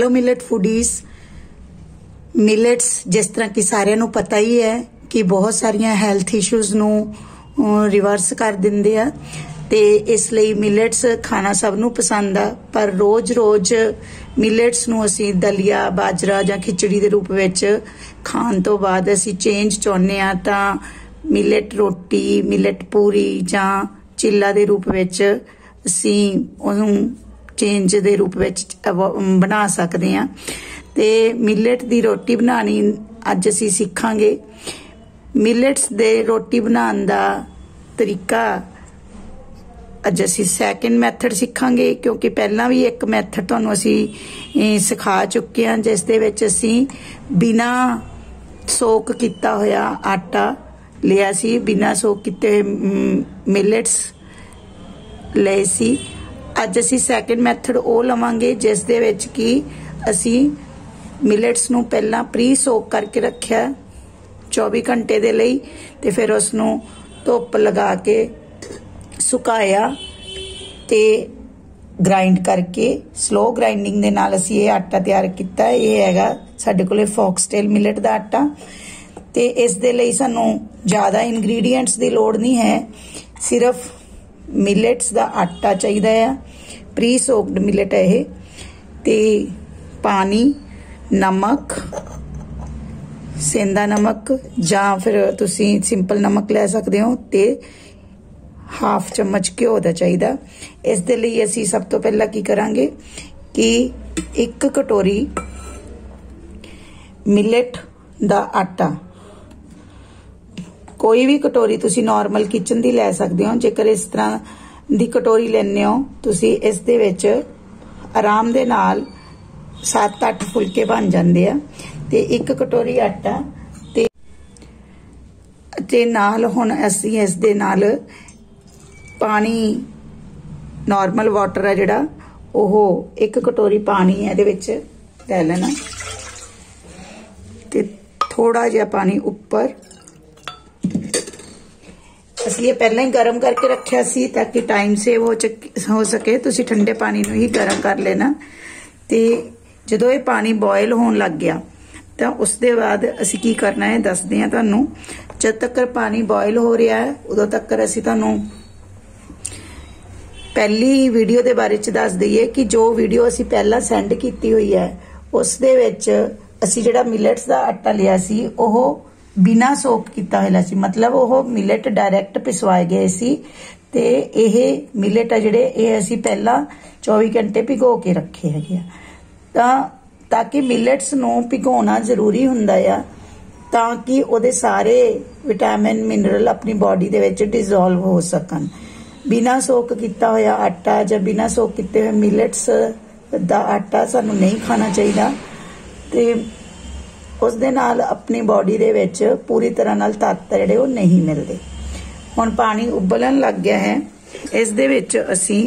Hello millet foodies. Millets जिस तरह कि सारिਆਂ ਨੂੰ पता ही है कि बहुत सारिया हैल्थ इशूज़ ਨੂੰ रिवर्स कर ਦਿੰਦੇ ਆ ਤੇ ਇਸ ਲਈ ਮਿਲਟਸ ਖਾਣਾ ਸਭ ਨੂੰ ਪਸੰਦ ਆ, ਪਰ ਰੋਜ਼-ਰੋਜ਼ ਮਿਲਟਸ ਨੂੰ ਅਸੀਂ ਦਲੀਆ, ਬਾਜਰਾ ਜਾਂ ਖਿਚੜੀ ਦੇ ਰੂਪ ਵਿੱਚ ਖਾਣ ਤੋਂ ਬਾਅਦ ਅਸੀਂ ਚੇਂਜ ਚਾਹੁੰਦੇ ਆ ਤਾਂ ਮਿਲਟ ਰੋਟੀ, ਮਿਲਟ ਪੂਰੀ ਜਾਂ ਚਿੱਲਾ ਦੇ ਰੂਪ ਵਿੱਚ ਅਸੀਂ ਉਹਨੂੰ चेंज के रूप में बना सकते हैं। तो मिलेट की रोटी बनानी अज असी सीखांगे। मिलेट्स दे रोटी बनाने का तरीका अज असी सैकेंड मैथड सीखांगे, क्योंकि पहला भी एक मैथड तुहानूं असी सिखा चुके हैं जिस दे विच असी बिना सोक किया होया आटा लिया सी, बिना सोक किते मिलेट्स ले सी। अज असी सैकेंड मैथड वो लवांगे जिस दे विच कि असी मिलेट्स नूं पहला प्री सोक करके रखिया 24 घंटे दे लई, ते फिर उसनूं धुप लगा के सुकाया ते ग्राइंड करके स्लो ग्राइंडिंग दे नाल असी ये आटा तैयार किया। ये हैगा साडे कोले फॉक्सटेल मिलेट दा आटा। ते इस दे लई सानूं ज़्यादा इंग्रीडिएंट्स दी लोड़ नहीं है, सिर्फ मिलेट्स दा आटा चाहिए है, प्री सोक्ड मिलेट है ये, ते पानी, नमक, सेंधा नमक जां फिर तुसी सिंपल नमक ले सकते हो, ते हाफ चम्मच घ्यो दा चाहिए। इस दे लई असी सब तो पहला की करांगे कि एक कटोरी मिलेट दा आटा, कोई भी कटोरी तुसी नॉर्मल किचन दी ले सकते हो, जेकर इस तरह दी कटोरी लेने हो तुसी इस दे विच आराम दे नाल 7-8 फुलके बन जांदे आ। ते एक कटोरी आटा ते नाल हुण असी इस दे नाल पानी, नॉर्मल वाटर है जिहड़ा ओह एक कटोरी पानी इहदे विच ले लेना, ते थोड़ा जिहा पानी उपर असली ये पहले ही गर्म करके रखा सी ताकि टाइम सेव हो सके। तुसी ठंडे पानी नूं ही गर्म कर लेना। ते जदों ये पानी बॉयल होने लग गया तो उस दे बाद असी की करना है दसदे हां तुहानूं। जद तक पानी बॉयल हो रहा है उदों तक असी तुहानूं पहली वीडियो के बारे च दस दईए कि जो वीडियो असी पहला सेंड की हुई है उस दे विच असी जिहड़ा मिलेट्स का आटा लिया सी ओह बिना सोक किया होया सी, मतलब वो मिलेट डायरैक्ट पिसवाए गए सी। ते यह मिलेट है जिहड़े ये असी पहला 24 घंटे भिगो के रखे है, ताकि मिलेट्स नूं भिगोना जरूरी हुंदा आ ताकि उहदे सारे विटामिन मिनरल अपनी बॉडी दे विच डिजोल्व हो सकन। बिना सोक किया होया आटा जां बिना सोक किते हुए मिलेट्स दा आटा सानूं नहीं खाना चाहिए, ते उस दे नाल अपनी बॉडी दे विच पूरी तरह नाल तत्त जिहड़े वो नहीं मिलते। हुण पानी उबलण लग गया है, इस दे विच असी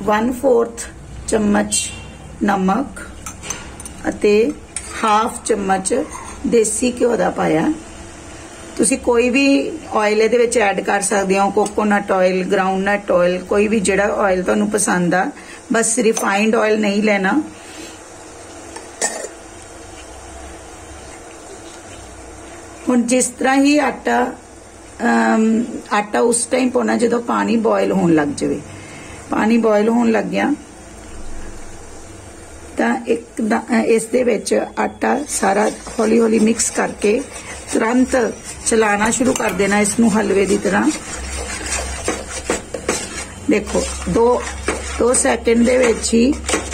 वन फोर्थ चम्मच नमक अते हाफ चम्मच देसी घ्यो दा पाया। तुसी कोई भी ऑयल इहदे विच ऐड कर सकदे हो, कोकोनट ऑयल, ग्राउंडनट ऑयल, कोई भी जिहड़ा ऑयल तुहानूं पसंद आ, बस रिफाइंड ऑयल नहीं लेना। हुण जिस तरह ही आटा उस टाइम पाना जो पानी बॉयल होने लग जाए। पानी बॉयल होने लग गया तो इस दे विच आटा सारा हौली हौली मिक्स करके तुरंत चलाना शुरू कर देना इसनूं हलवे की तरह। देखो दो सैकेंड दे विच ही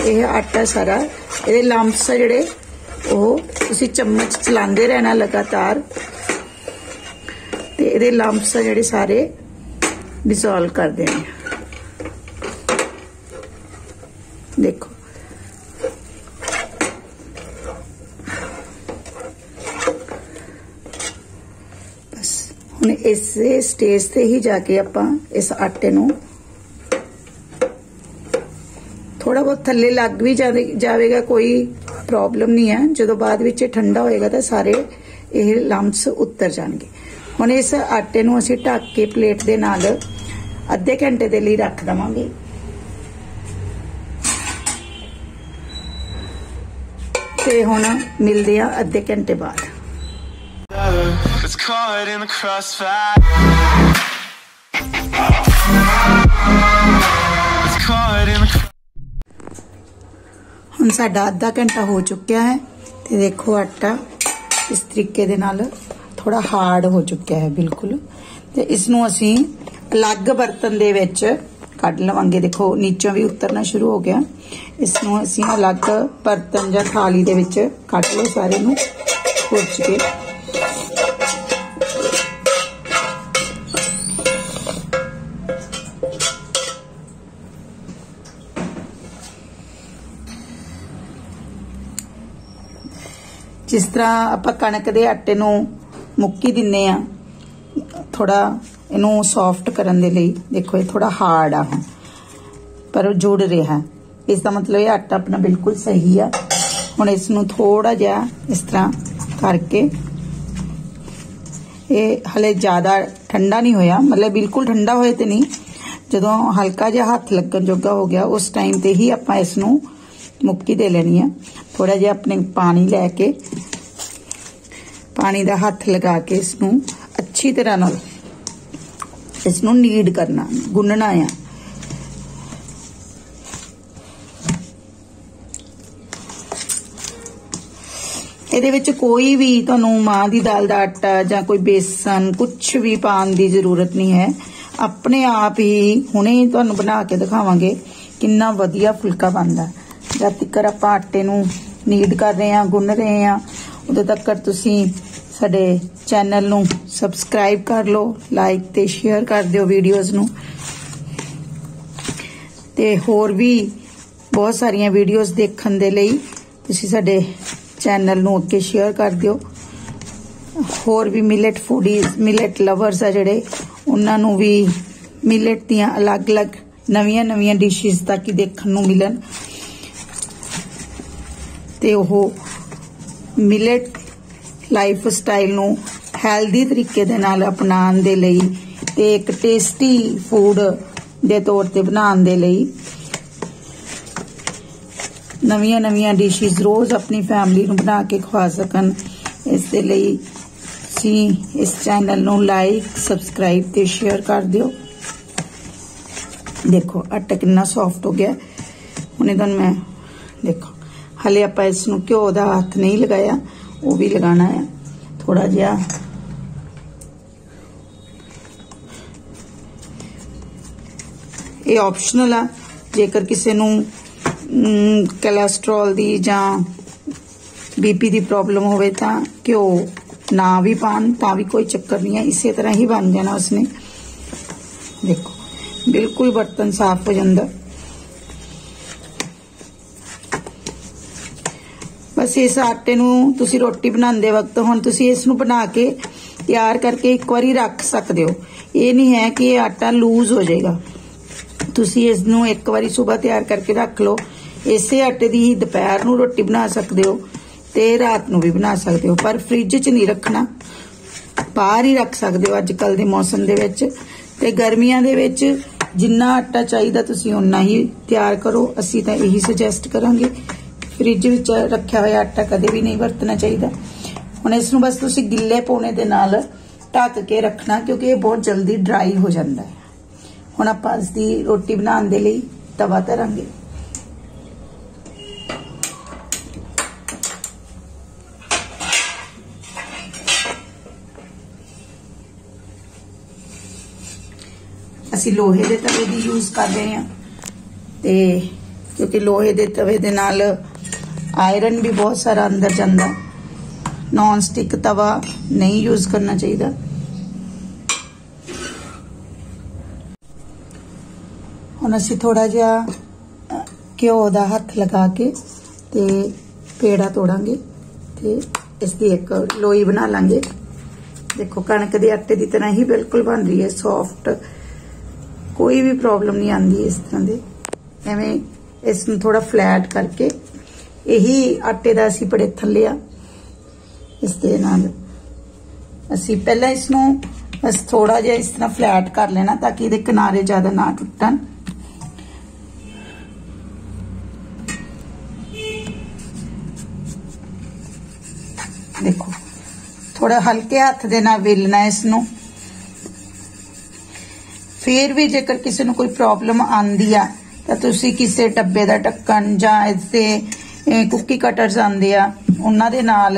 यह आटा सारा ये लंप्स जिहड़े वो तुसीं चम्मच चलाते रहना लगातार, ते ये लंप्स जिहड़े सारे डिसोल्व कर देने। देखो बस हुण इस स्टेज ते ही जाके आपां इस आटे नूं थोड़ा बहुत थल्ले लग भी जाएगा, कोई प्रॉब्लम नहीं है। जो बाद विच ठंडा होएगा तो सारे ये लम्प्स उतर जाएंगे। हुण इस आटे नूं असीं ढक के प्लेट दे नाल ਅੱਧੇ ਘੰਟੇ ਦੇ ਲਈ ਰੱਖ ਦਵਾਂਗੇ। ਤੇ ਹੁਣ ਮਿਲਦੇ ਆ ਅੱਧੇ ਘੰਟੇ ਬਾਅਦ। ਹੁਣ साडा आधा घंटा हो चुका है तो देखो आटा इस तरीके दे नाल थोड़ा हार्ड हो चुका है बिल्कुल। तो इसनों असी अलग बर्तन दे विच कढ़ लवांगे। देखो नीचों भी उतरना शुरू हो गया। इसनों असी अलग बर्तन या थाली दे विच कढ़ लो सारे नूं पुछ के। जिस तरह आप कणक के आटे नूं मुक्की दिन्ने आ थोड़ा इनू सॉफ्ट करन दे लई। देखो ये थोड़ा हार्ड आ पर जुड़ रहा है, इसका मतलब ये आटा अपना बिल्कुल सही है। हुण इसनूं थोड़ा जिहा इस तरह करके, ये हले ज्यादा ठंडा नहीं होया, मतलब बिल्कुल ठंडा होए ते नहीं, जदों हल्का जिहा हथ लगन जोगा हो गया उस टाइम ते ही आपां इसनूं मुक्की दे लेनी है। थोड़ा जिहा अपने पानी लैके पानी दा हथ लगा के इसनूं अच्छी तरह नाल इसनूं नीड करना, गुनना है। ਇਹਦੇ ਵਿੱਚ कोई भी ਤੁਹਾਨੂੰ मां दी दाल ਦਾ आटा ਜਾਂ कोई बेसन कुछ भी पान ਦੀ ਜ਼ਰੂਰਤ नहीं है। अपने आप ही ਹੁਣੇ ਤੁਹਾਨੂੰ ਬਣਾ ਕੇ ਦਿਖਾਵਾਂਗੇ ਕਿੰਨਾ ਵਧੀਆ ਫੁਲਕਾ ਬਣਦਾ। जब तक आप आटे नूं नीड कर रहे हैं, गुन रहे हैं, उदों तक तुसीं साडे चैनल नूं सबसक्राइब कर लो, लाइक ते शेयर कर दिओ वीडियोज़ नूं। ते होर भी बहुत सारियां वीडियोज़ देखण दे लई तुसीं साडे चैनल नूं अगे शेयर कर दिओ। होर भी मिलेट फूडीज, मिलेट लवर्स आ जिहड़े उन्हां नूं भी मिलेट दीयां अलग अलग नवीं नवीं डिशिज ताकि देखण नूं मिलन। ते ओह मिलेट लाइफ स्टाइल नूं हैल्दी तरीके दे नाल अपनाउण दे लई ते एक टेस्टी फूड दे तौर ते बनाउण दे लई नवीं नवीं डिशिज रोज अपनी फैमिली नूं बना के खवा सकन, इस दे लई तुसीं इस चैनल नूं लाइक, सबसक्राइब ते शेयर कर दिओ। देखो आटा कितना सॉफ्ट हो गया। हुणे तुहानूं मैं देखो हले आपां इसनूं घ्यो दा हथ नहीं लगाया, वो भी लगाना है थोड़ा जिहा। ये ऑप्शनल आ, जेकर किसी नूं कोलेस्ट्रॉल दी जां बीपी दी प्रॉब्लम होवे तां घ्यो ना भी पान तां भी कोई चक्कर नहीं है, इसे तरह ही बन जाना उसने। देखो बिल्कुल बर्तन साफ हो जाता। बस इस आटे नूं तुसी रोटी बनाते वक्त हुण तुसी इस नूं बना के तैयार करके एक बारी रख सकते हो। ये नहीं है कि ये आटा लूज हो जाएगा। तुसी इस नूं एक बारी सुबह तैयार करके रख लो, इसे आटे दी ही दोपहर नूं रोटी बना सकते हो ते रात नूं भी बना सकते हो, पर फ्रिज च नहीं रखना, बाहर ही रख सकते हो अजकल दे मौसम दे विच। ते गर्मियां दे विच जिन्ना आटा चाहिदा तुसी उन्ना ही तैयार करो। असीं तां यही सुजैसट करांगे, फ्रिज विच रखा हुआ आटा कदे भी नहीं वरतना चाहिए। हुण इस नूं बस तुसी गिल्ले पौने दे नाल ढक के रखना, क्योंकि ये बहुत जल्दी ड्राई हो जाता है। हुण आपां इसदी रोटी बनाउण दे लई तवा धरांगे। असीं लोहे दे तवे दी यूज कर रहे हैं, ते क्योंकि लोहे दे तवे दे नाल आयरन भी बहुत सारा अंदर जाता। नॉन स्टिक तवा नहीं यूज करना चाहिए। हुण असीं थोड़ा जिहा घ्यो दा हथ लगा के ते पेड़ा तोड़ांगे ते इसकी एक लोई बना लांगे। देखो कणक दे आटे की तरह ही बिल्कुल बन रही है, सॉफ्ट, कोई भी प्रॉब्लम नहीं आती इस तरह दे। एवें इसनूं थोड़ा फ्लैट करके यही आटे का असीं पड़ेथन लिया। इस दे नाल असीं पहला इसनूं बस थोड़ा जिहा इस तरह फ्लैट कर लेना ताकि इहदे किनारे ज्यादा ना टुटन। देखो थोड़ा हल्के हाथ दे नाल वेलना इसनूं। फिर भी जेकर किसी नूं कोई प्रॉब्लम आंदी आ तां तुसीं किसी डब्बे दा ढक्कन जां इसदे कुकी कटर्स आंदे आ उन्हां दे नाल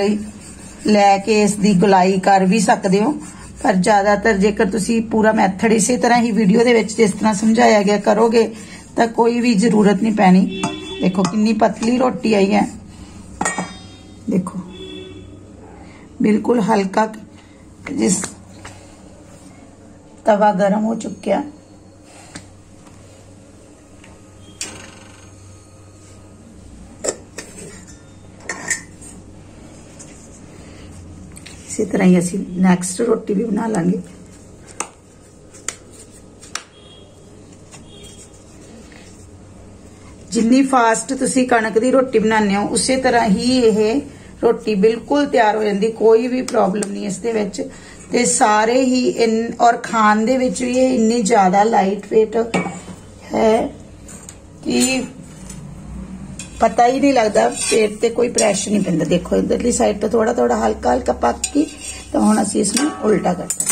लैके इसदी गुलाई कर भी सकदे हो। पर ज़्यादातर जेकर तुसीं पूरा मैथड इसे तरह ही वीडियो दे विच जिस तरह समझाया गया करोगे तां कोई भी जरूरत नहीं पैनी। देखो कितनी पतली रोटी आई है, देखो बिल्कुल हल्का, जिस तवा गर्म हो चुका। इसी तरह ही असी नैक्सट रोटी भी बना लांगे। जिन्नी फास्ट तुसी कणक दी रोटी बनाने हो उसी तरह ही यह रोटी बिल्कुल तैयार हो जाती, कोई भी प्रॉब्लम नहीं इसदे विच। ते सारे ही और खान दे विच भी इन्नी ज्यादा लाइट वेट है कि पता ही नहीं लगता, पेट ते कोई प्रेशर नहीं पैंदा। देखो इधरली साइड तो थोड़ा थोड़ा हल्का हल्का पक गई, तो हुण असीं इसनूं उल्टा करते हैं।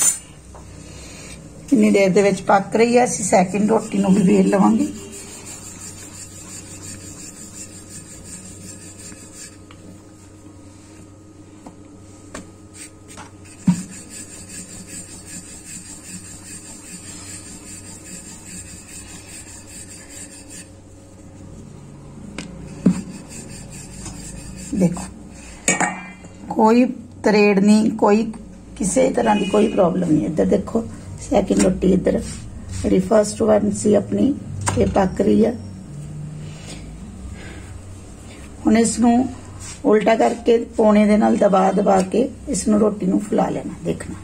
इन्नी देर दे विच पक रही है, असीं सैकेंड रोटी नूं भी वेल लवांगे। देखो कोई तरेड़ नहीं, कोई किसी तरह की कोई प्रॉब्लम नहीं। इधर देखो सैकेंड रोटी इधर मेरी फर्स्ट वन सी अपनी ये पक रही है। हुण इसनूं उल्टा करके पौने दे नाल दबा दबा के इसनूं रोटी नूं फुला लेना। देखना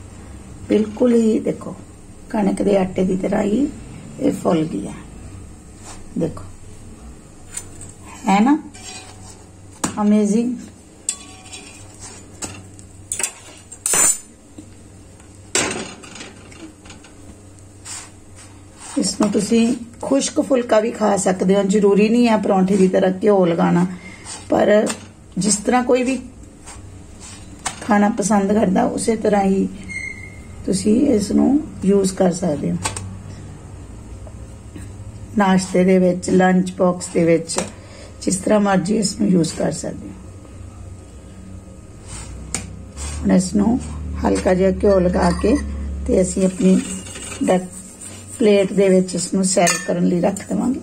बिल्कुल ही देखो कणक दे आटे की तरह ही ये फुल गया। देखो है ना अमेजिंग। इसमें तुसी खुश्क फुल्का भी खा सकते हो, जरूरी नहीं है परौंठे की तरह घ्यो लगाना, पर जिस तरह कोई भी खाना पसंद करता उसी तरह ही तुसी इसनूं यूज कर सकते हो। नाश्ते दे विच, लंच बॉक्स दे विच, जिस तरह मर्जी इसनूं यूज कर सकते हो। हुण इसनूं हल्का जिहा घ्यो लगा के ते असीं अपनी प्लेट दे विच इसनूं सर्व करन लई रख देवांगे।